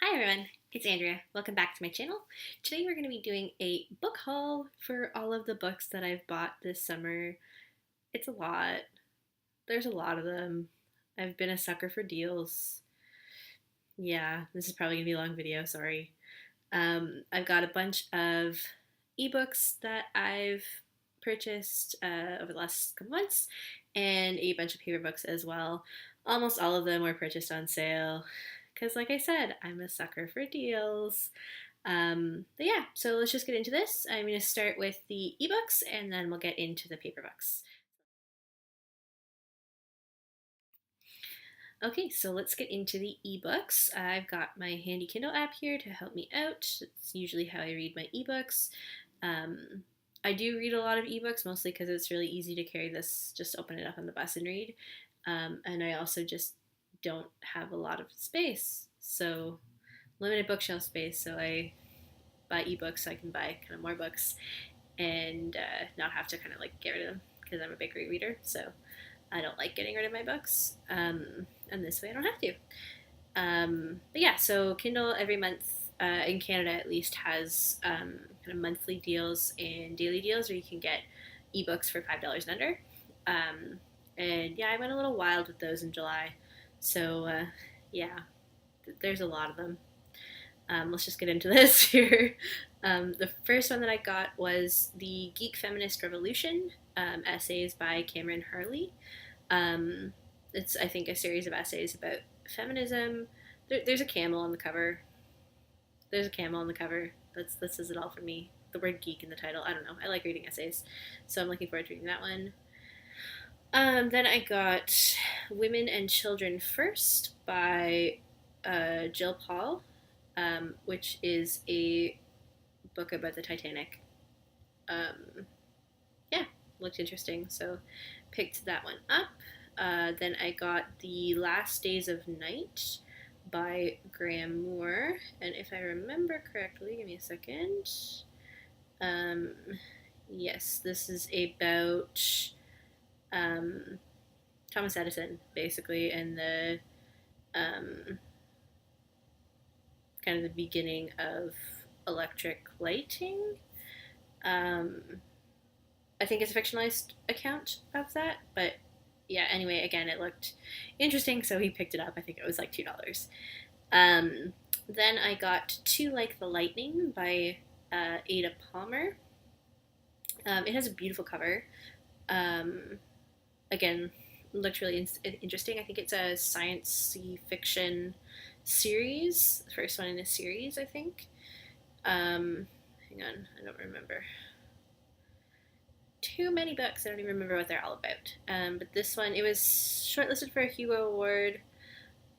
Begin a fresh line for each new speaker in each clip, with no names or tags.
Hi everyone, it's Andrea. Welcome back to my channel. Today we're going to be doing a book haul for all of the books that I've bought this summer. It's a lot. There's a lot of them. I've been a sucker for deals. Yeah, this is probably going to be a long video, sorry. I've got a bunch of ebooks that I've purchased over the last couple months and a bunch of paper books as well. Almost all of them were purchased on sale because, like I said, I'm a sucker for deals. But yeah, so let's just get into this. I'm going to start with the ebooks and then we'll get into the paper books. Okay, so let's get into the ebooks. I've got my handy Kindle app here to help me out. It's usually how I read my ebooks. Um, I do read a lot of ebooks, mostly because it's really easy to carry this, just open it up on the bus and read. And I also just don't have a lot of space, so limited bookshelf space, so I buy ebooks so I can buy kind of more books and not have to kind of like get rid of them because I'm a big rereader, so I don't like getting rid of my books. And this way I don't have to. But yeah, so Kindle every month in Canada at least has kind of monthly deals and daily deals where you can get ebooks for $5 and under. And yeah, I went a little wild with those in July. So yeah, there's a lot of them. Let's just get into this here. The first one that I got was The Geek Feminist Revolution, essays by Cameron Harley. It's, I think, a series of essays about feminism. There's a camel on the cover. There's a camel on the cover. That says it all for me. The word geek in the title. I don't know. I like reading essays, so I'm looking forward to reading that one. Then I got Women and Children First by Jill Paul, which is a book about the Titanic. Yeah, looked interesting, so picked that one up. Then I got The Last Days of Night by Graham Moore, and if I remember correctly, give me a second. Um, yes, this is about Thomas Edison, basically, and the kind of the beginning of electric lighting. I think it's a fictionalized account of that, but yeah, anyway, again, it looked interesting, so he picked it up. I think it was like $2. Then I got To Like the Lightning by Ada Palmer. It has a beautiful cover. Again, looked really interesting. I think it's a science fiction series, the first one in a series, I think. Hang on, I don't remember. Too many books. I don't even remember what they're all about. But this one, it was shortlisted for a Hugo Award.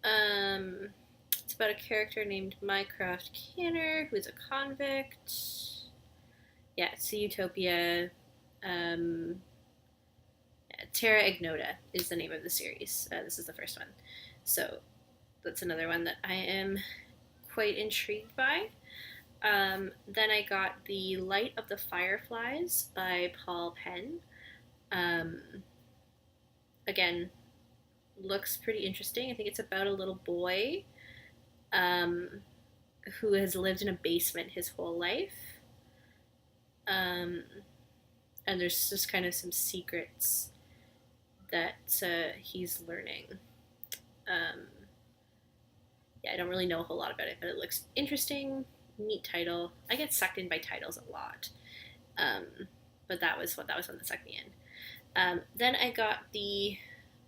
It's about a character named Mycroft Canner, who's a convict. Yeah, it's a utopia. Terra Ignota is the name of the series. This is the first one. So that's another one that I am quite intrigued by. Then I got The Light of the Fireflies by Paul Penn. Again, looks pretty interesting. I think it's about a little boy who has lived in a basement his whole life. And there's just kind of some secrets that he's learning. Yeah, I don't really know a whole lot about it, but it looks interesting. Neat title. I get sucked in by titles a lot, but that was one that sucked me in. Then I got the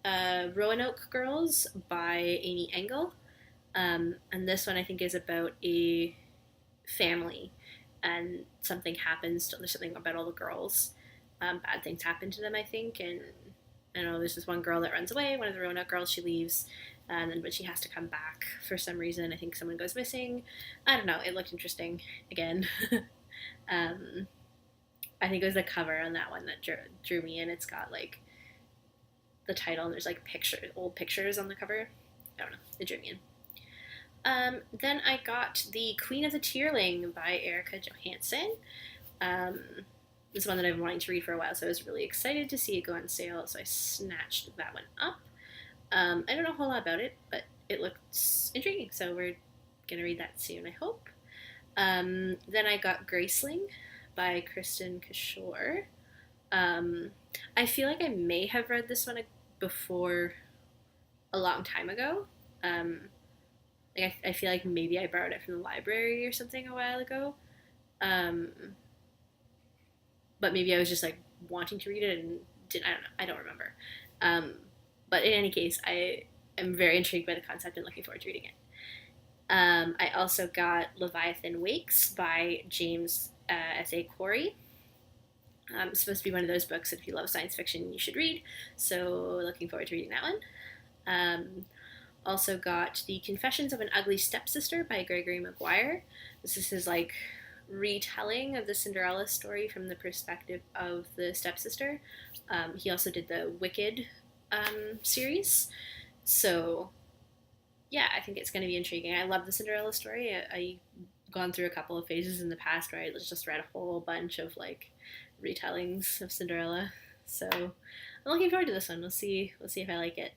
Roanoke Girls by Amy Engel, and this one I think is about a family, and something happens. There's something about all the girls. Bad things happen to them, I think, and I don't know. There's this one girl that runs away. One of the Roanoke girls, she leaves. And then, but she has to come back for some reason. I think someone goes missing. I don't know. It looked interesting again. I think it was the cover on that one that drew me in. It's got like the title and there's like old pictures on the cover. I don't know. It drew me in. Then I got The Queen of the Tierling by Erica Johansson. This is one that I've been wanting to read for a while, so I was really excited to see it go on sale, so I snatched that one up. I don't know a whole lot about it, but it looks intriguing, so we're gonna read that soon, I hope. Then I got Graceling by Kristen Kishore. Um, I feel like I may have read this one before a long time ago. Um, I feel like maybe I borrowed it from the library or something a while ago. Um, but maybe I was just like wanting to read it and didn't. I don't know. I don't remember. Um, but in any case, I am very intrigued by the concept and looking forward to reading it. I also got Leviathan Wakes by James S.A. Corey. It's supposed to be one of those books that if you love science fiction, you should read. So looking forward to reading that one. Um, Also got The Confessions of an Ugly Stepsister by Gregory Maguire. This is his like retelling of the Cinderella story from the perspective of the stepsister. He also did the Wicked series. So yeah, I think it's going to be intriguing. I love the Cinderella story. I gone through a couple of phases in the past where I just read a whole bunch of like retellings of Cinderella. So I'm looking forward to this one. We'll see. We'll see if I like it.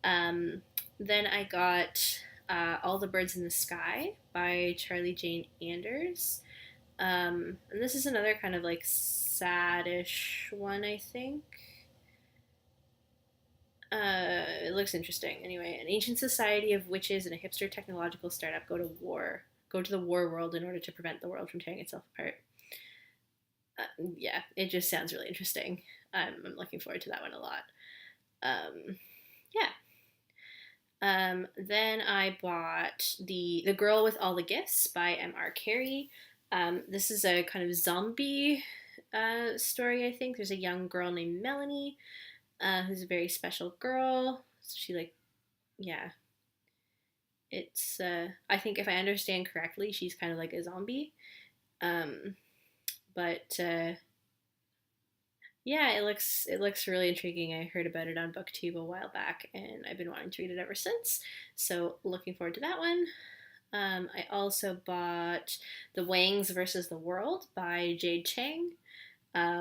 Um, then I got All the Birds in the Sky by Charlie Jane Anders. And this is another kind of like saddish one, I think. It looks interesting. Anyway, an ancient society of witches and a hipster technological startup go to the war world in order to prevent the world from tearing itself apart. Yeah, it just sounds really interesting. I'm looking forward to that one a lot. Yeah. Then I bought the Girl with All the Gifts by M.R. Carey. This is a kind of zombie story, I think. There's a young girl named Melanie who's a very special girl. So she like, yeah. It's, I think if I understand correctly, she's kind of like a zombie. But yeah, it looks really intriguing. I heard about it on BookTube a while back, and I've been wanting to read it ever since. So looking forward to that one. I also bought The Wangs versus the World by Jade Chang,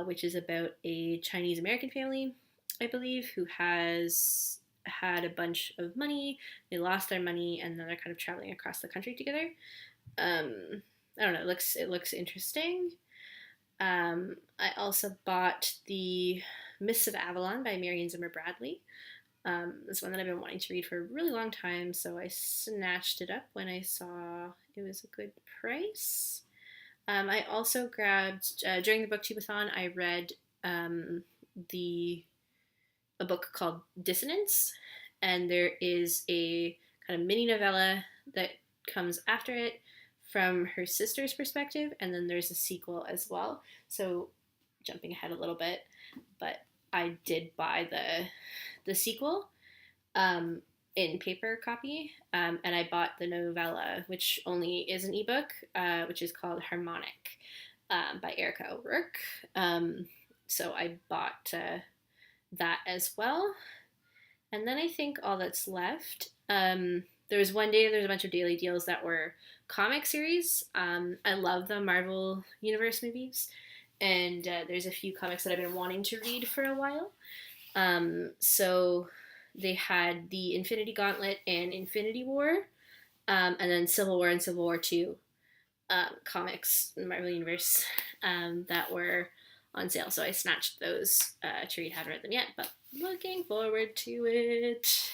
which is about a Chinese American family, I believe, who has had a bunch of money. They lost their money, and then they're kind of traveling across the country together. I don't know. It looks interesting. I also bought The Mists of Avalon by Marion Zimmer Bradley. It's one that I've been wanting to read for a really long time, so I snatched it up when I saw it was a good price. I also grabbed, during the BookTubeathon, I read a book called Dissonance, and there is a kind of mini novella that comes after it from her sister's perspective, and then there's a sequel as well. So jumping ahead a little bit, but I did buy the sequel in paper copy, and I bought the novella, which only is an ebook, which is called Harmonic by Erica O'Rourke. So I bought that as well. And then I think all that's left. There was one day, there's a bunch of daily deals that were comic series. I love the Marvel Universe movies, and there's a few comics that I've been wanting to read for a while. So they had the Infinity Gauntlet and Infinity War, and then Civil War and Civil War 2 comics in the Marvel Universe that were on sale. So I snatched those to read. Haven't read them yet, but looking forward to it.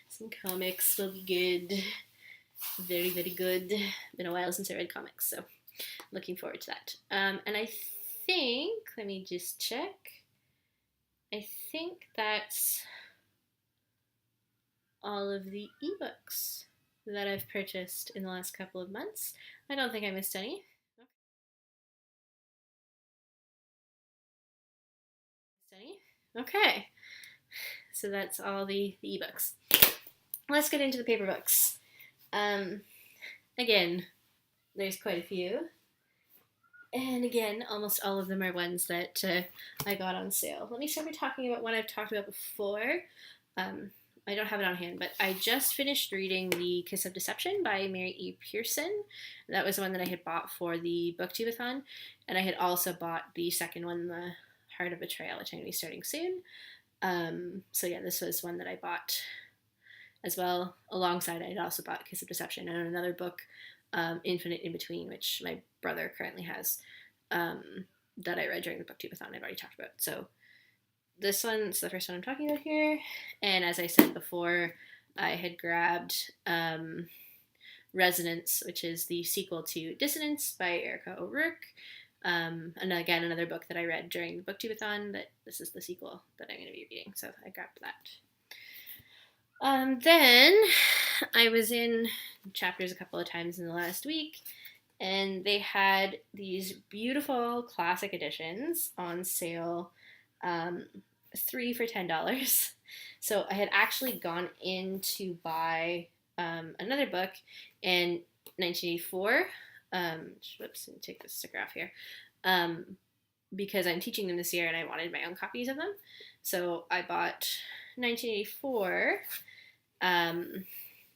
Some comics will be good. Very, very good. Been a while since I read comics, so looking forward to that. And I think, let me just check. I think that's all of the ebooks that I've purchased in the last couple of months. I don't think I missed any. Okay. So that's all the ebooks. Let's get into the paper books. Again, there's quite a few. And again, almost all of them are ones that I got on sale. Let me start by talking about one I've talked about before. I don't have it on hand, but I just finished reading The Kiss of Deception by Mary E. Pearson. That was the one that I had bought for the BookTubeathon, and I had also bought the second one, The Heart of Betrayal, which I'm going to be starting soon. So yeah, this was one that I bought as well. Alongside, I also bought Kiss of Deception and another book, Infinite in Between, which my brother currently has, um, that I read during the booktubeathon I've already talked about. So this one's the first one I'm talking about here. And as I said before, I had grabbed Resonance, which is the sequel to Dissonance by Erica O'Rourke. And again, another book that I read during the booktubeathon, that this is the sequel that I'm going to be reading. So I grabbed that. Then I was in Chapters a couple of times in the last week, and they had these beautiful classic editions on sale, 3 for $10. So I had actually gone in to buy another book in 1984. Whoops, let me take this sticker off here. Because I'm teaching them this year and I wanted my own copies of them. So I bought 1984,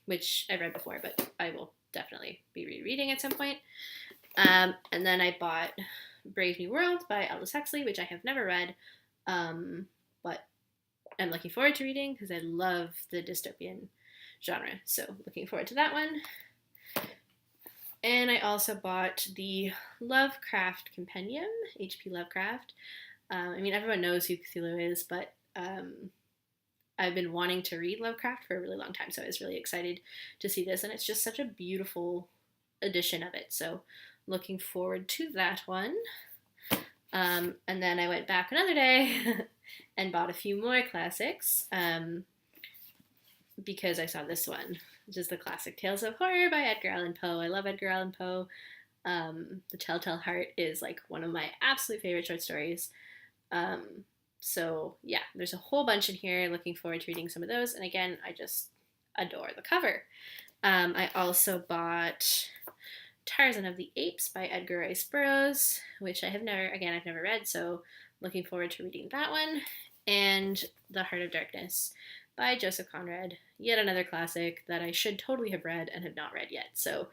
which I've read before, but I will definitely be rereading at some point. And then I bought Brave New World by Aldous Huxley, which I have never read, but I'm looking forward to reading because I love the dystopian genre. So looking forward to that one. And I also bought the Lovecraft Compendium, H.P. Lovecraft. I mean, everyone knows who Cthulhu is, but I've been wanting to read Lovecraft for a really long time, so I was really excited to see this, and it's just such a beautiful edition of it. So looking forward to that one. And then I went back another day and bought a few more classics, because I saw this one, which is the classic Tales of Horror by Edgar Allan Poe. I love Edgar Allan Poe. The Telltale Heart is like one of my absolute favorite short stories. So yeah, there's a whole bunch in here. Looking forward to reading some of those. And again, I just adore the cover. I also bought Tarzan of the Apes by Edgar Rice Burroughs, which I've never read, so looking forward to reading that one. And The Heart of Darkness by Joseph Conrad, yet another classic that I should totally have read and have not read yet. So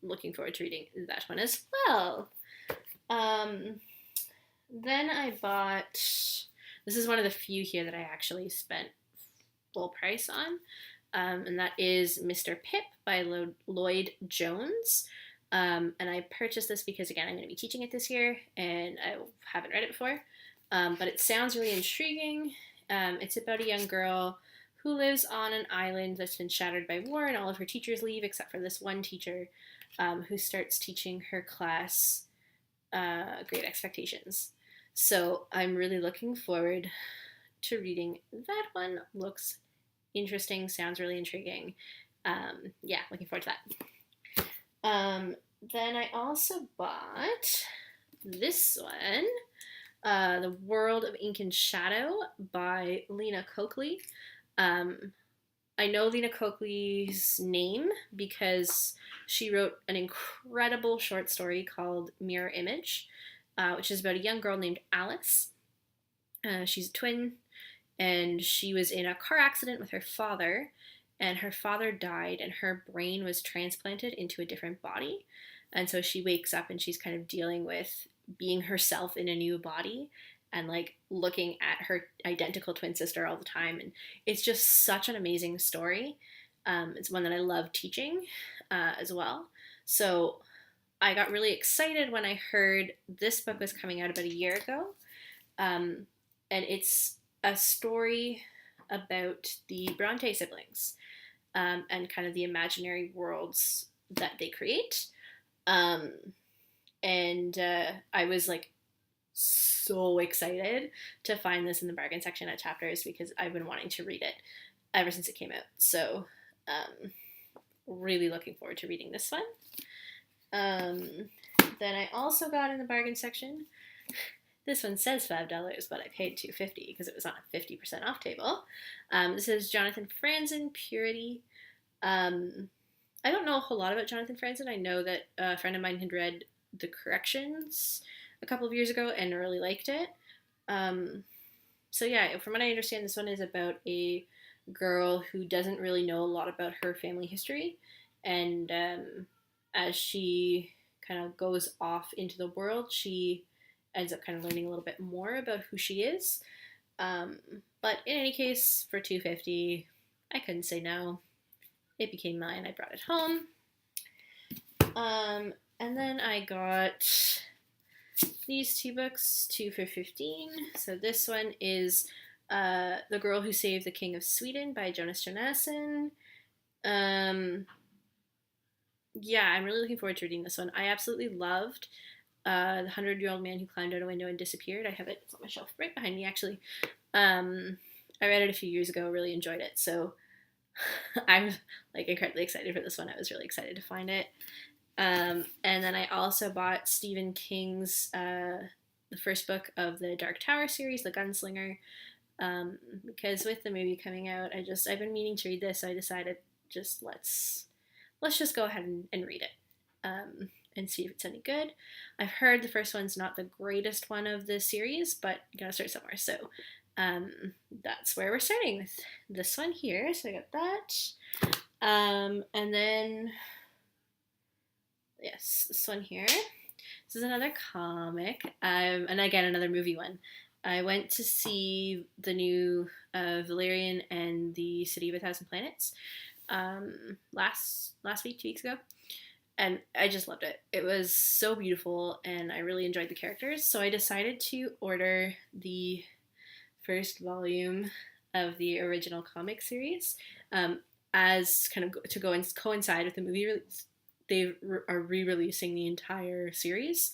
looking forward to reading that one as well. Then I bought, this is one of the few here that I actually spent full price on, and that is Mr. Pip by Lloyd Jones. And I purchased this because, again, I'm going to be teaching it this year, and I haven't read it before. But it sounds really intriguing. It's about a young girl who lives on an island that's been shattered by war, and all of her teachers leave except for this one teacher, who starts teaching her class Great Expectations. So I'm really looking forward to reading that one. Looks interesting, sounds really intriguing. Yeah, looking forward to that. Then I also bought this one, The World of Ink and Shadow by Lena Coakley. I know Lena Coakley's name because she wrote an incredible short story called Mirror Image, which is about a young girl named Alice. She's a twin, and she was in a car accident with her father, and her father died, and her brain was transplanted into a different body. And so she wakes up and she's kind of dealing with being herself in a new body and like looking at her identical twin sister all the time. And it's just such an amazing story. It's one that I love teaching as well. So I got really excited when I heard this book was coming out about a year ago. And it's a story about the Bronte siblings, and kind of the imaginary worlds that they create. And I was like so excited to find this in the bargain section at Chapters because I've been wanting to read it ever since it came out. So really looking forward to reading this one. Then I also got in the bargain section, this one says $5, but I paid $2.50 because it was on a 50% off table. This is Jonathan Franzen, Purity. I don't know a whole lot about Jonathan Franzen. I know that a friend of mine had read The Corrections a couple of years ago and really liked it. So yeah, from what I understand, this one is about a girl who doesn't really know a lot about her family history, and as she kind of goes off into the world, she ends up kind of learning a little bit more about who she is. But in any case, for $2.50, I couldn't say no. It became mine. I brought it home. And then I got these two books, 2 for $15. So this one is The Girl Who Saved the King of Sweden by Jonas Jonasson. Yeah, I'm really looking forward to reading this one. I absolutely loved The 100-Year-Old Man Who Climbed Out a Window and Disappeared. I have it. It's on my shelf right behind me, actually. I read it a few years ago, really enjoyed it. So I'm like incredibly excited for this one. I was really excited to find it. And then I also bought Stephen King's the first book of the Dark Tower series, The Gunslinger, because with the movie coming out, I've been meaning to read this, so I decided let's just go ahead and read it and see if it's any good. I've heard the first one's not the greatest one of the series, but you gotta start somewhere. So that's where we're starting with this one here. So I got that. And then, yes, this one here. This is another comic, and again, another movie one. I went to see the new Valerian and the City of a Thousand Planets last week, 2 weeks ago, and I just loved it. It was so beautiful, and I really enjoyed the characters, so I decided to order the first volume of the original comic series as kind of to go and coincide with the movie release. They are re-releasing the entire series.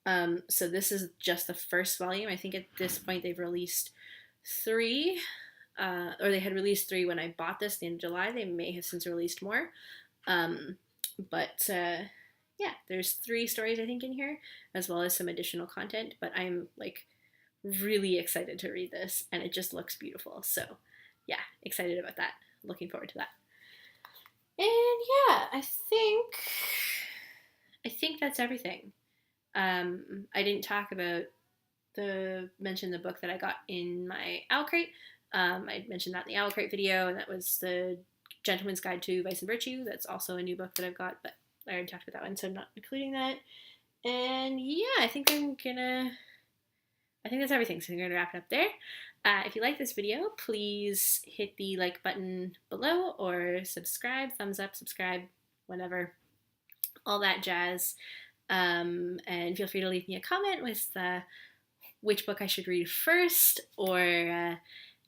So this is just the first volume. I think at this point they've released 3, or they had released 3 when I bought this in July. They may have since released more. But yeah, there's 3 stories I think in here, as well as some additional content. But I'm like really excited to read this, and it just looks beautiful. So yeah, excited about that. Looking forward to that. And yeah, I think that's everything. I didn't talk about mention the book that I got in my Owl Crate. I mentioned that in the Owl Crate video, and that was the Gentleman's Guide to Vice and Virtue. That's also a new book that I've got, but I already talked about that one, so I'm not including that. And yeah, I think that's everything, so I'm gonna wrap it up there. If you like this video, please hit the like button below or subscribe, thumbs up, subscribe, whatever, all that jazz. And feel free to leave me a comment with which book I should read first, or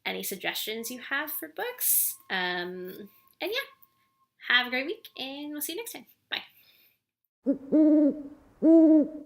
any suggestions you have for books. And yeah, have a great week, and we'll see you next time. Bye.